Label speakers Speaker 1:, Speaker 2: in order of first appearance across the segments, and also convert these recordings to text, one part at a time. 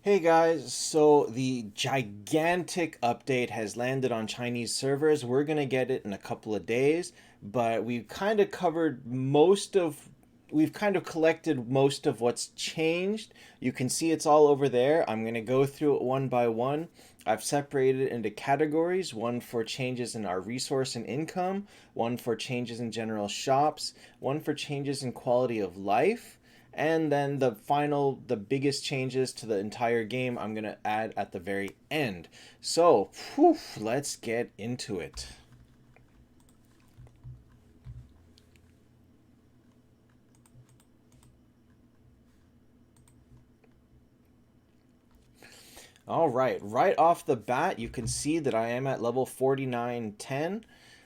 Speaker 1: Hey guys, so the gigantic update has landed on Chinese servers. We're gonna get it in a couple of days, but we've kind of collected most of what's changed. You can see it's all over there. I'm gonna go through it one by one. I've separated it into categories, one for changes in our resource and income, one for changes in general shops, one for changes in quality of life, and then the biggest changes to the entire game, I'm going to add at the very end. So, whew, let's get into it. All right off the bat, you can see that I am at level 4910.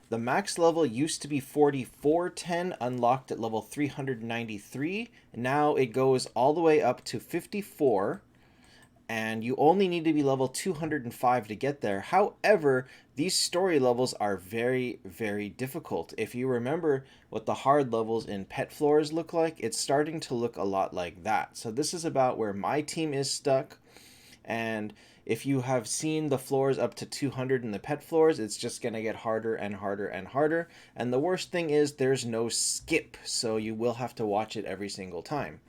Speaker 1: The max level used to be 4410, unlocked at level 393. Now it goes all the way up to 54, and you only need to be level 205 to get there. However, these story levels are very, very difficult. If you remember what the hard levels in pet floors look like, it's starting to look a lot like that. So this is about where my team is stuck. And if you have seen the floors up to 200 in the pet floors, it's just going to get harder and harder and harder. And the worst thing is there's no skip, so you will have to watch it every single time.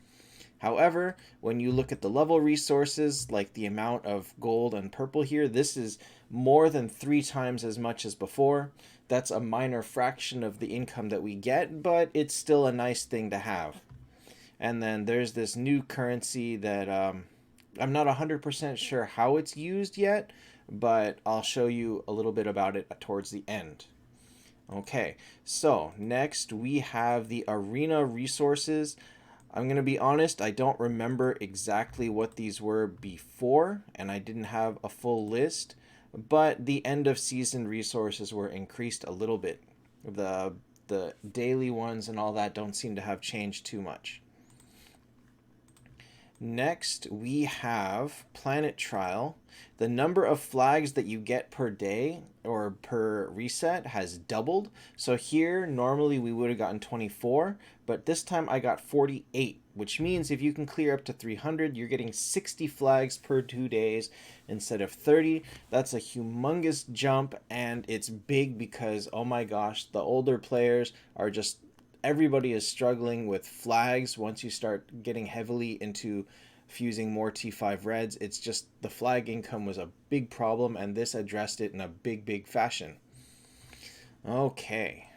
Speaker 1: However, when you look at the level resources, like the amount of gold and purple here, this is more than 3 times as much as before. That's a minor fraction of the income that we get, but it's still a nice thing to have. And then there's this new currency that I'm not 100% sure how it's used yet, but I'll show you a little bit about it towards the end. Okay, so next we have the arena resources. I'm going to be honest, I don't remember exactly what these were before, and I didn't have a full list, but the end of season resources were increased a little bit. The the daily ones and all that don't seem to have changed too much. Next, we have Planet Trial. The number of flags that you get per day or per reset has doubled. So here, normally we would have gotten 24, but this time I got 48, which means if you can clear up to 300, you're getting 60 flags per 2 days instead of 30. That's a humongous jump, and it's big because, oh my gosh, the older players are just everybody is struggling with flags once you start getting heavily into fusing more T5 reds. It's just the flag income was a big problem, and this addressed it in a big fashion. Okay.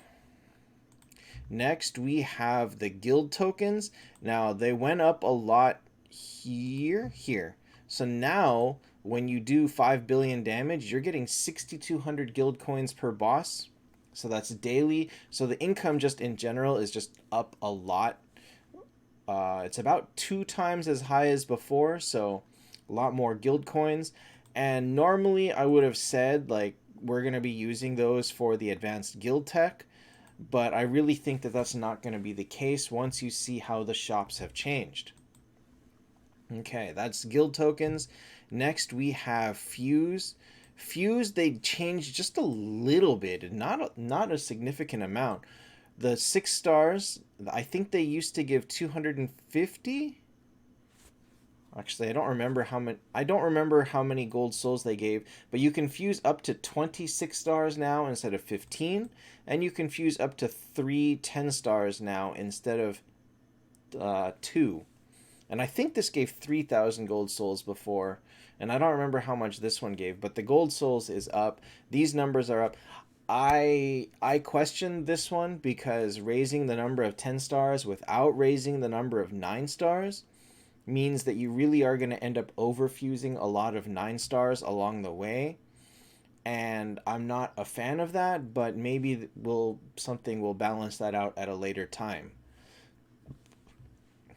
Speaker 1: Next, we have the guild tokens. Now, they went up a lot here. So now, when you do 5 billion damage, you're getting 6,200 guild coins per boss. So that's daily. So the income just in general is just up a lot. It's about 2 times as high as before, so a lot more guild coins. And normally I would have said, like, we're going to be using those for the advanced guild tech, but I really think that that's not going to be the case once you see how the shops have changed. Okay, that's guild tokens. Next, we have Fuse. Fuse, they changed just a little bit, not a significant amount. The 6 stars, I think they used to give 250. Actually, I don't remember how many gold souls they gave, but you can fuse up to 26 stars now instead of 15, and you can fuse up to 3 10 stars now instead of 2. And I think this gave 3,000 gold souls before, and I don't remember how much this one gave, but the gold souls is up. These numbers are up. I questioned this one because raising the number of 10 stars without raising the number of 9 stars means that you really are going to end up overfusing a lot of 9 stars along the way. And I'm not a fan of that, but maybe something will balance that out at a later time.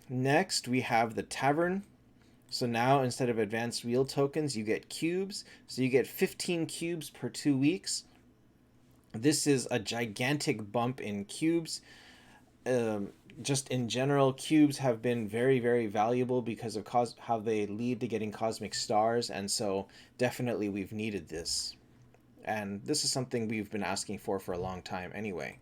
Speaker 1: Next, we have the tavern. So now instead of advanced wheel tokens, you get cubes. So you get 15 cubes per 2 weeks. This is a gigantic bump in cubes. Um, just in general, cubes have been very valuable because of how they lead to getting cosmic stars, and so definitely we've needed this. And this is something we've been asking for a long time anyway.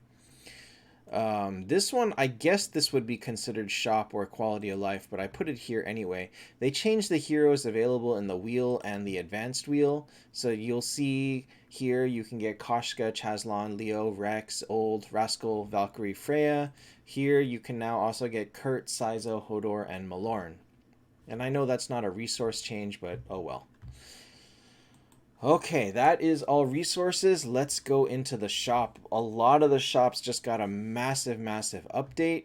Speaker 1: This one, I guess this would be considered shop or quality of life, but I put it here anyway. They changed the heroes available in the wheel and the advanced wheel. So you'll see here you can get Koshka, Chazlon, Leo, Rex, Old, Rascal, Valkyrie, Freya. Here you can now also get Kurt, Saizo, Hodor, and Malorn. And I know that's not a resource change, but oh well. Okay, that is all resources. Let's go into the shop. A lot of the shops just got a massive, massive update.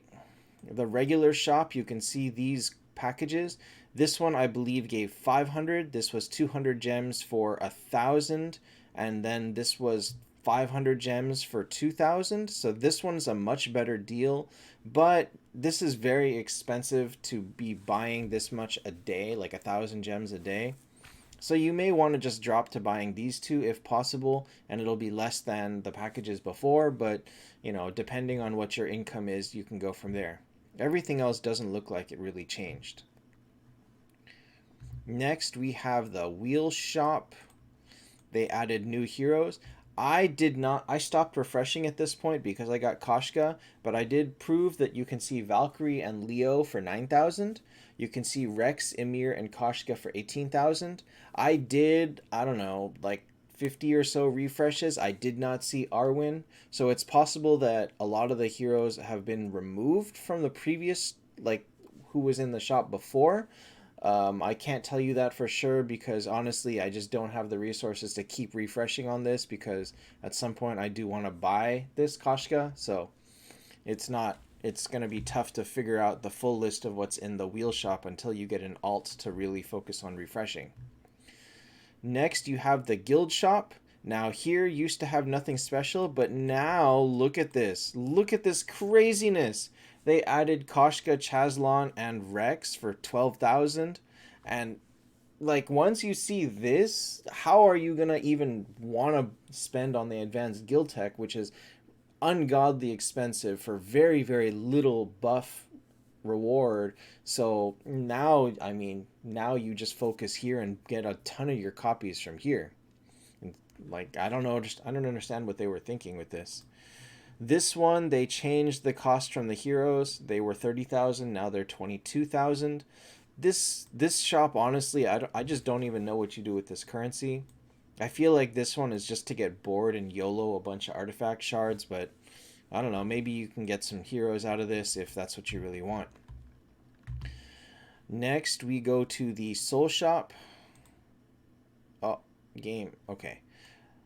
Speaker 1: The regular shop, you can see these packages. This one, I believe, gave 500. This was 200 gems for 1,000. And then this was 500 gems for 2,000. So this one's a much better deal. But this is very expensive to be buying this much a day, like 1,000 gems a day. So you may want to just drop to buying these two if possible, and it'll be less than the packages before, but depending on what your income is, you can go from there. Everything else doesn't look like it really changed. Next, we have the wheel shop. They added new heroes. I stopped refreshing at this point because I got Koshka, but I did prove that you can see Valkyrie and Leo for 9,000. You can see Rex, Emir, and Koshka for 18,000. I did, I don't know, like 50 or so refreshes. I did not see Arwen, so it's possible that a lot of the heroes have been removed from the previous, like, who was in the shop before. I can't tell you that for sure because honestly, I just don't have the resources to keep refreshing on this because at some point I do want to buy this Koshka. So it's going to be tough to figure out the full list of what's in the wheel shop until you get an alt to really focus on refreshing. Next, you have the guild shop. Now here used to have nothing special, but now look at this. Look at this craziness. They added Koshka, Chazlon, and Rex for 12,000. And like once you see this, how are you gonna even want to spend on the advanced guild tech, which is ungodly expensive for very, very little buff reward? So now, I mean, now you just focus here and get a ton of your copies from here. Like I don't know, I don't understand what they were thinking with this. This one, they changed the cost from the heroes. They were 30,000, now they're 22,000. This shop, honestly, I just don't even know what you do with this currency. I feel like this one is just to get bored and YOLO a bunch of artifact shards, but I don't know, maybe you can get some heroes out of this if that's what you really want. Next, we go to the soul shop. Oh, game. Okay.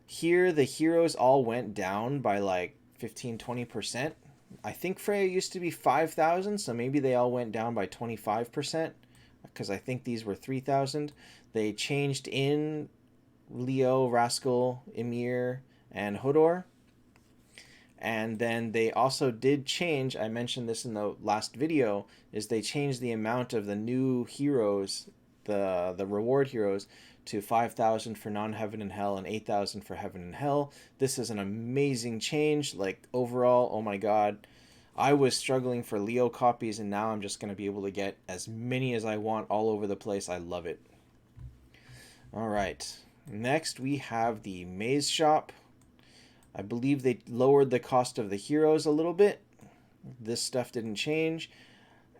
Speaker 1: Here, the heroes all went down by like 15-20%. I think Freya used to be 5,000, so maybe they all went down by 25% because I think these were 3,000. They changed in Leo, Rascal, Emir, and Hodor. And then they also did change, I mentioned this in the last video, is they changed the amount of the new heroes, the reward heroes, to 5,000 for non-heaven and hell and 8,000 for heaven and hell. This is an amazing change. Like overall, oh my god, I was struggling for Leo copies and now I'm just going to be able to get as many as I want all over the place. I love it. All right, next we have the maze shop. I believe they lowered the cost of the heroes a little bit. This stuff didn't change.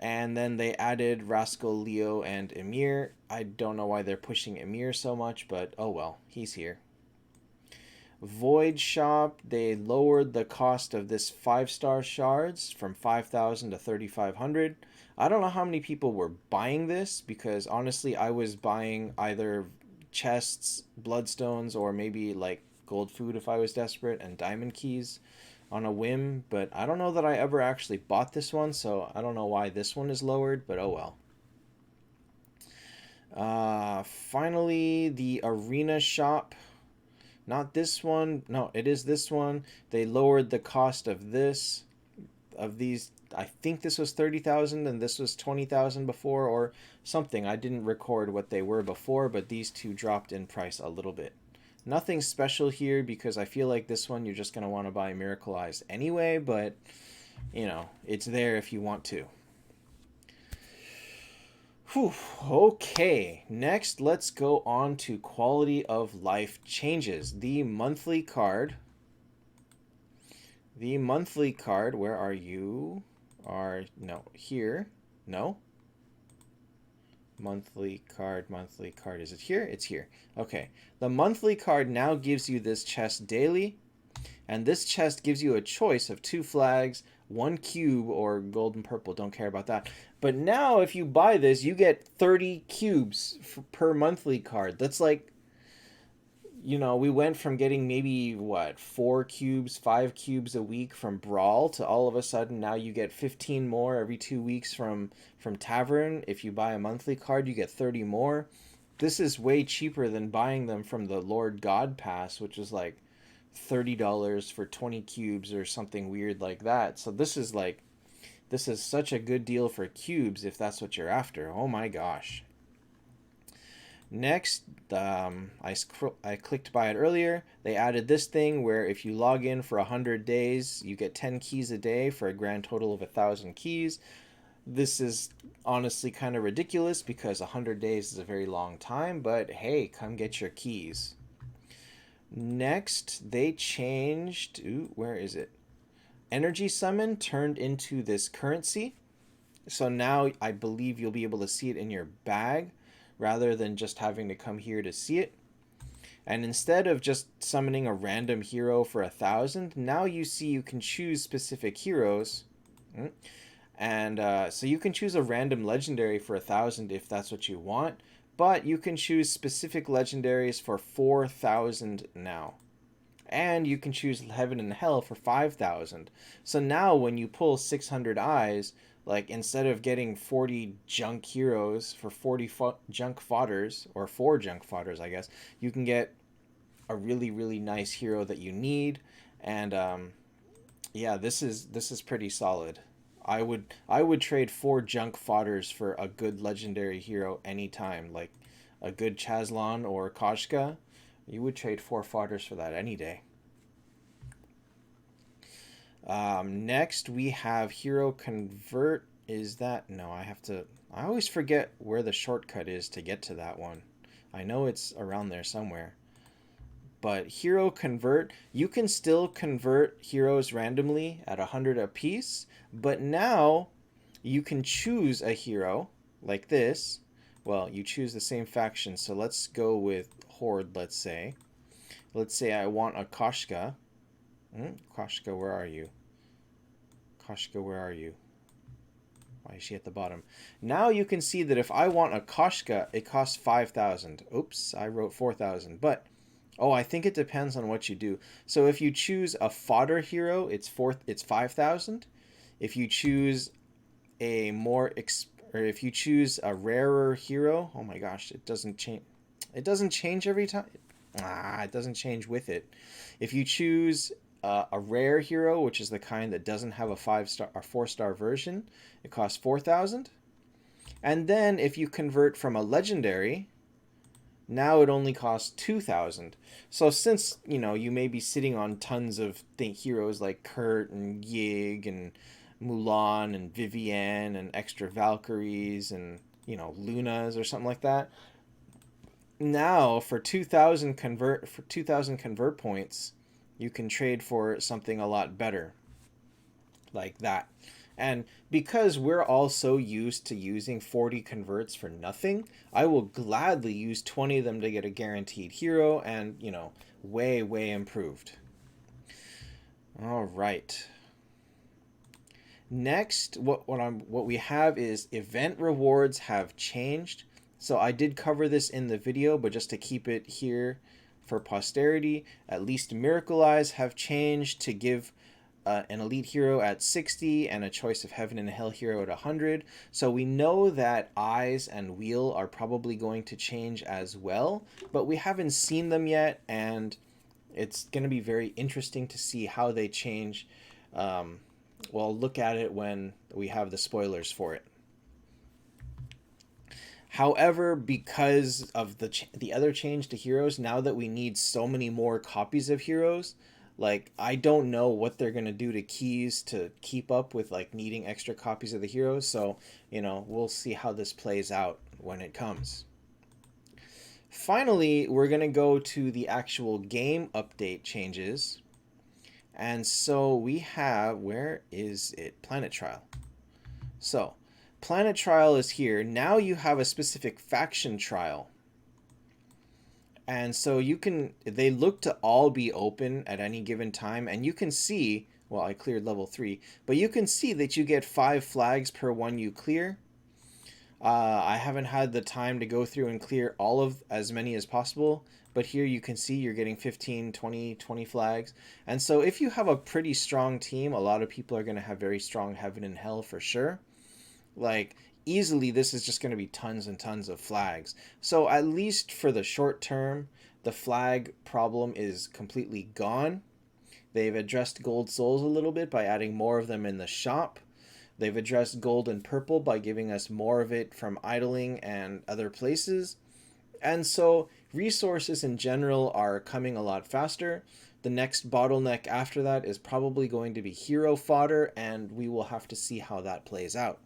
Speaker 1: And then they added Rascal, Leo, and Emir. I don't know why they're pushing Emir so much, but oh well, he's here. Void Shop, they lowered the cost of this 5-star shards from 5,000 to 3,500. I don't know how many people were buying this because honestly, I was buying either chests, bloodstones, or maybe like gold food if I was desperate, and diamond keys on a whim, but I don't know that I ever actually bought this one, so I don't know why this one is lowered, but oh well. Finally, the arena shop. Not this one. No, it is this one. They lowered the cost of this, of these. I think this was 30,000 and this was 20,000 before or something. I didn't record what they were before, but these two dropped in price a little bit. Nothing special here because I feel like this one you're just going to want to buy Miracle Eyes anyway, but, it's there if you want to. Whew, okay, next let's go on to quality of life changes. The monthly card. The monthly card, where are you? No, here. No. Monthly card. Is it here? It's here. Okay. The monthly card now gives you this chest daily, and this chest gives you a choice of 2 flags, 1 cube, or gold and purple. Don't care about that. But now, if you buy this, you get 30 cubes per monthly card. That's like, we went from getting maybe, what, 4 cubes, 5 cubes a week from Brawl to all of a sudden now you get 15 more every 2 weeks from Tavern. If you buy a monthly card, you get 30 more. This is way cheaper than buying them from the Lord God Pass, which is like $30 for 20 cubes or something weird like that. So this is such a good deal for cubes if that's what you're after. Oh my gosh. Next, I clicked by it earlier. They added this thing where if you log in for 100 days, you get 10 keys a day for a grand total of 1,000 keys. This is honestly kind of ridiculous because 100 days is a very long time, but hey, come get your keys. Next, they changed... Ooh, where is it? Energy Summon turned into this currency. So now I believe you'll be able to see it in your bag rather than just having to come here to see it. And instead of just summoning a random hero for 1,000, now you see you can choose specific heroes. And so you can choose a random legendary for 1,000 if that's what you want. But you can choose specific legendaries for 4,000 now. And you can choose Heaven and Hell for 5,000. So now when you pull 600 eyes, like instead of getting 40 junk heroes for 40 junk fodders, or 4 junk fodders, I guess, you can get a really, really nice hero that you need. And yeah, this is pretty solid. I would trade 4 junk fodders for a good legendary hero anytime, like a good Chazlon or Koshka. You would trade 4 fodders for that any day. Next, we have Hero Convert. Is that... No, I always forget where the shortcut is to get to that one. I know it's around there somewhere. But Hero Convert, you can still convert heroes randomly at 100 apiece, but now you can choose a hero like this. Well, you choose the same faction, so let's go with Horde, let's say. Let's say I want a Koshka. Koshka, where are you? Koshka, where are you? Why is she at the bottom? Now you can see that if I want a Koshka, it costs 5,000. Oops, I wrote 4,000, but... Oh, I think it depends on what you do. So if you choose a fodder hero, it's 5,000. If you choose a if you choose a rarer hero, oh my gosh, it doesn't change. It doesn't change every time. It doesn't change with it. If you choose a rare hero, which is the kind that doesn't have a 5-star or 4-star version, it costs 4,000. And then if you convert from a legendary, now it only costs 2,000. So since, you may be sitting on tons of heroes like Kurt and Yig and Mulan and Vivienne and extra Valkyries and, Lunas or something like that, now for 2,000 convert points, you can trade for something a lot better. Like that. And because we're all so used to using 40 converts for nothing, I will gladly use 20 of them to get a guaranteed hero and, way, way improved. All right. Next, what we have is event rewards have changed. So I did cover this in the video, but just to keep it here for posterity, at least Miracle Eyes have changed to give an elite hero at 60 and a choice of Heaven and Hell hero at 100. So we know that Eyes and Wheel are probably going to change as well, but we haven't seen them yet, and it's going to be very interesting to see how they change. We'll look at it when we have the spoilers for it. However, because of the other change to heroes, now that we need so many more copies of heroes, like, I don't know what they're going to do to keys to keep up with, like, needing extra copies of the heroes. So, we'll see how this plays out when it comes. Finally, we're going to go to the actual game update changes. And so we have, where is it? Planet Trial. So, Planet Trial is here. Now you have a specific faction trial. And so they look to all be open at any given time. And you can see, well, I cleared level 3, but you can see that you get 5 flags per one you clear. I haven't had the time to go through and clear all of as many as possible, but here you can see you're getting 15, 20 flags. And so if you have a pretty strong team, a lot of people are going to have very strong heaven and hell for sure. Like, easily this is just going to be tons and tons of flags. So at least for the short term, the flag problem is completely gone. They've addressed gold souls a little bit by adding more of them in the shop. They've addressed gold and purple by giving us more of it from idling and other places. And so resources in general are coming a lot faster. The next bottleneck after that is probably going to be hero fodder, and we will have to see how that plays out.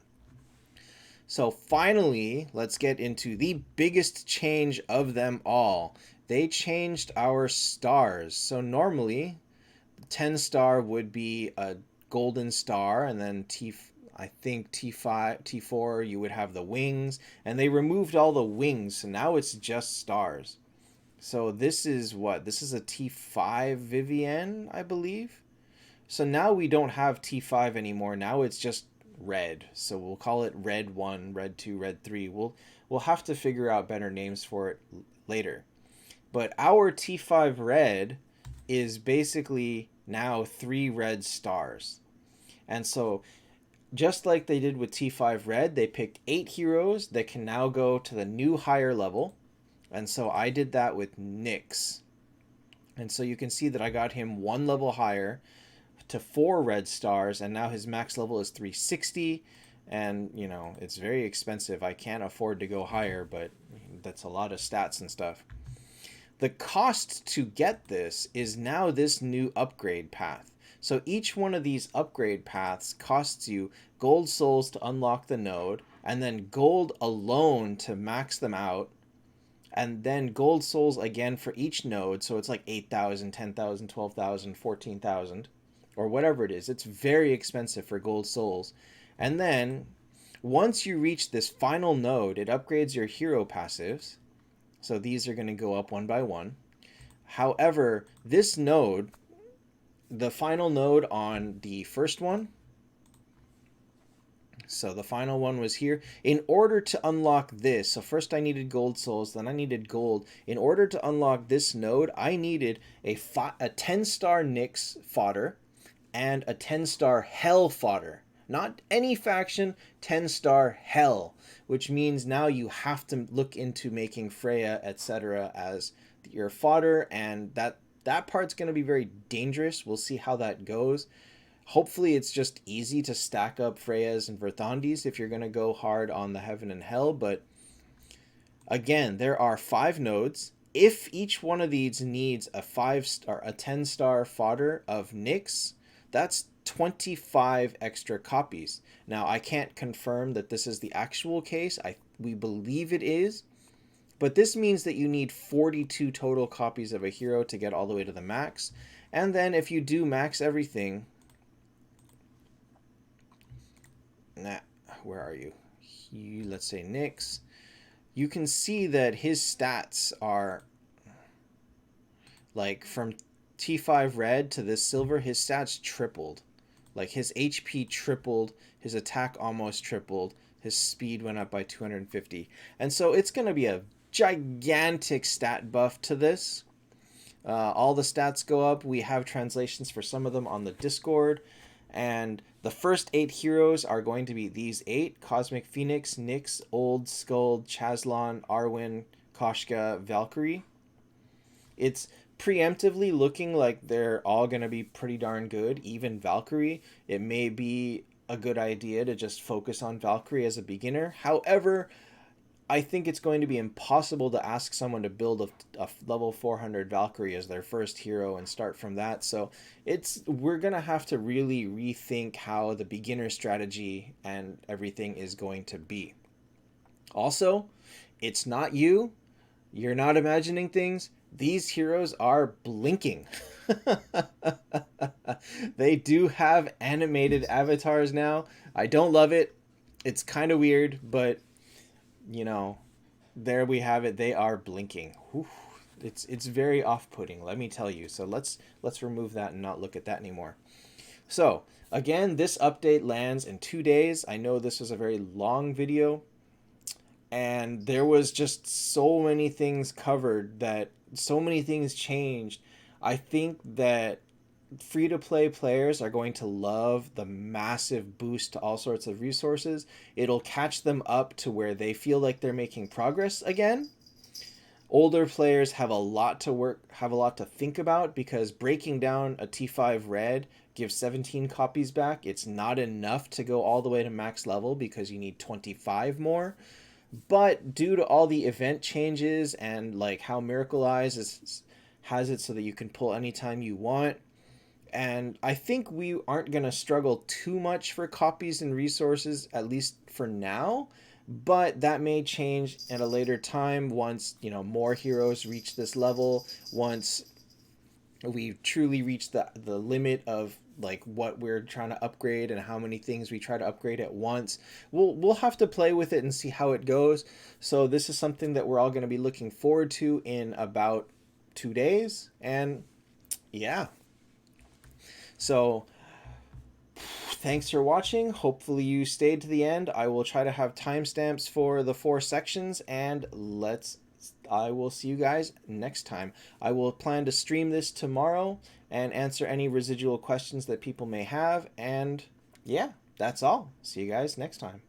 Speaker 1: So finally, let's get into the biggest change of them all. They changed our stars. So normally, 10 star would be a golden star, and then I think T5, T4, you would have the wings, and they removed all the wings, so now it's just stars. So this is what? This is a T5 Vivienne, I believe. So now we don't have T5 anymore. Now it's just red. So we'll call it red 1, red 2, red 3. We'll have to figure out better names for it later. But our T5 red is basically now 3 red stars. And so just like they did with T5 red, they picked 8 heroes that can now go to the new higher level. And so I did that with Nyx. And so you can see that I got him 1 level higher to 4 red stars, and now his max level is 360. And, you know, it's very expensive. I can't afford to go higher, but that's a lot of stats and stuff. The cost to get this is now this new upgrade path. So each one of these upgrade paths costs you gold souls to unlock the node, and then gold alone to max them out, and then gold souls again for each node. So it's like 8,000, 10,000, 12,000, 14,000, or whatever it is. It's very expensive for gold souls. And then once you reach this final node, it upgrades your hero passives. So these are going to go up one by one. However, this node, the final node on the first one, so the final one was here. In order to unlock this, so first I needed gold souls, then I needed gold. In order to unlock this node, I needed a 10-star Nyx fodder and a 10-star Hell fodder. Not any faction, 10-star Hell, which means now you have to look into making Freya, etc. as your fodder, and that part's going to be very dangerous. We'll see how that goes. Hopefully it's just easy to stack up Freyas and Verthandis if you're going to go hard on the Heaven and Hell, but again, there are 5 nodes. If each one of these needs a 10-star fodder of Nyx, that's 25 extra copies. Now, I can't confirm that this is the actual case. We believe it is. But this means that you need 42 total copies of a hero to get all the way to the max. And then if you do max everything... where are you? Let's say Nyx. You can see that his stats are... like, from T5 red to this silver, his stats tripled. Like, his HP tripled, his attack almost tripled, his speed went up by 250. And so it's going to be a gigantic stat buff to this. All the stats go up. We have translations for some of them on the Discord. And the first 8 heroes are going to be these 8. Cosmic Phoenix, Nyx, Old, Skuld, Chazlon, Arwen, Koshka, Valkyrie. It's preemptively looking like they're all going to be pretty darn good. Even Valkyrie, it may be a good idea to just focus on Valkyrie as a beginner. However, I think it's going to be impossible to ask someone to build a level 400 Valkyrie as their first hero and start from that. So we're going to have to really rethink how the beginner strategy and everything is going to be. Also, it's not you. You're not imagining things. these heroes are blinking. They do have animated avatars now. I don't love it. It's kind of weird, but you know, there we have it. They are blinking. Whew. It's very off-putting, let me tell you. So let's remove that and not look at that anymore. So again, this update lands in 2 days. I know this was a very long video, and there was just so many things covered, that so many things changed. I think that free to play players are going to love the massive boost to all sorts of resources. It'll catch them up to where they feel like they're making progress again. Older players have a lot to think about, because breaking down a T5 red gives 17 copies back. It's not enough to go all the way to max level, because you need 25 more. But due to all the event changes and like how Miracle Eyes has it so that you can pull anytime you want, and I think we aren't going to struggle too much for copies and resources, at least for now. But that may change at a later time, once, more heroes reach this level, once we truly reach the limit of like what we're trying to upgrade and how many things we try to upgrade at once. We'll have to play with it and see how it goes. So this is something that we're all going to be looking forward to in about 2 days. And yeah. So thanks for watching. Hopefully you stayed to the end. I will try to have timestamps for the 4 sections, and I will see you guys next time. I will plan to stream this tomorrow and answer any residual questions that people may have. And yeah, that's all. See you guys next time.